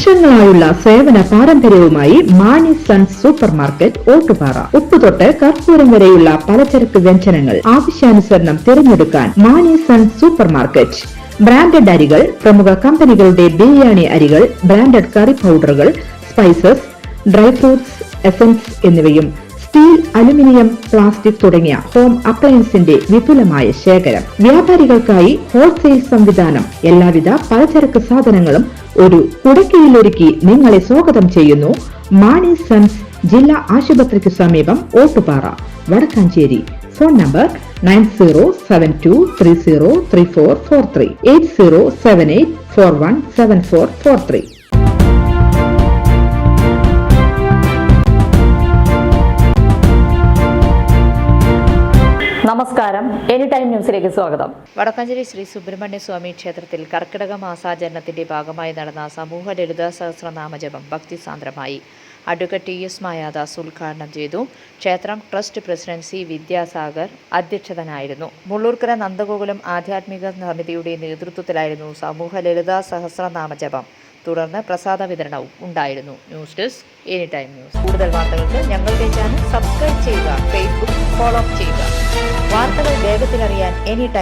വർഷങ്ങളായുള്ള സേവന പാരമ്പര്യവുമായി Mani Sons super market Ottupara. ഉപ്പുതൊട്ട് കർപ്പൂരം വരെയുള്ള പലചരക്ക് വ്യഞ്ജനങ്ങൾ ആവശ്യാനുസരണം തിരഞ്ഞെടുക്കാൻ Mani Sons super market. Branded അരികൾ, പ്രമുഖ കമ്പനികളുടെ ബിരിയാണി അരികൾ, ബ്രാൻഡഡ് കറി പൗഡറുകൾ, സ്പൈസസ്, ഡ്രൈ ഫ്രൂട്ട്സ്, എസൻസ് എന്നിവയും സ്റ്റീൽ, അലുമിനിയം, പ്ലാസ്റ്റിക് തുടങ്ങിയ ഹോം അപ്ലയൻസിന്റെ വിപുലമായ ശേഖരം. വ്യാപാരികൾക്കായി ഹോൾസെയിൽ സംവിധാനം. എല്ലാവിധ പലചരക്ക് സാധനങ്ങളും ഒരു കുടക്കീഴിലൊരുക്കി നിങ്ങളെ സ്വാഗതം ചെയ്യുന്നു മാണി സൺസ്, ജില്ലാ ആശുപത്രിക്ക് സമീപം, ഓട്ടുപാറ, വടക്കാഞ്ചേരി. Phone number 9072303443 8078417443. നമസ്കാരം, എനി ടൈം ന്യൂസിലേക്ക് സ്വാഗതം. വടക്കാഞ്ചേരി ശ്രീ സുബ്രഹ്മണ്യ സ്വാമി ക്ഷേത്രത്തിൽ കർക്കിടക മാസാചരണത്തിന്റെ ഭാഗമായി നടന്ന സമൂഹ ലളിതാ സഹസ്രനാമജപം ഭക്തിസാന്ദ്രമായി. അഡ്വക്കേറ്റ് ടി എസ് മായാദാസ് ഉദ്ഘാടനം ചെയ്തു. ക്ഷേത്രം ട്രസ്റ്റ് പ്രസിഡന്റ് സി വിദ്യാസാഗർ അധ്യക്ഷതനായിരുന്നു. മുള്ളൂർക്കര നന്ദഗോകുലം ആധ്യാത്മിക സമിതിയുടെ നേതൃത്വത്തിലായിരുന്നു സമൂഹ ലളിതാ സഹസ്രനാമജപം. തുടർന്ന് പ്രസാദ വിതരണവും ഉണ്ടായിരുന്നു. News desk, any time news. കൂടുതൽ വാർത്തകൾക്ക് ഞങ്ങളുടെ ചാനൽ സബ്സ്ക്രൈബ് ചെയ്യുക, ഫേസ്ബുക്ക് ഫോളോ ചെയ്യുക. വാർത്തകൾ വേഗത്തിലറിയാൻ എനി ടൈം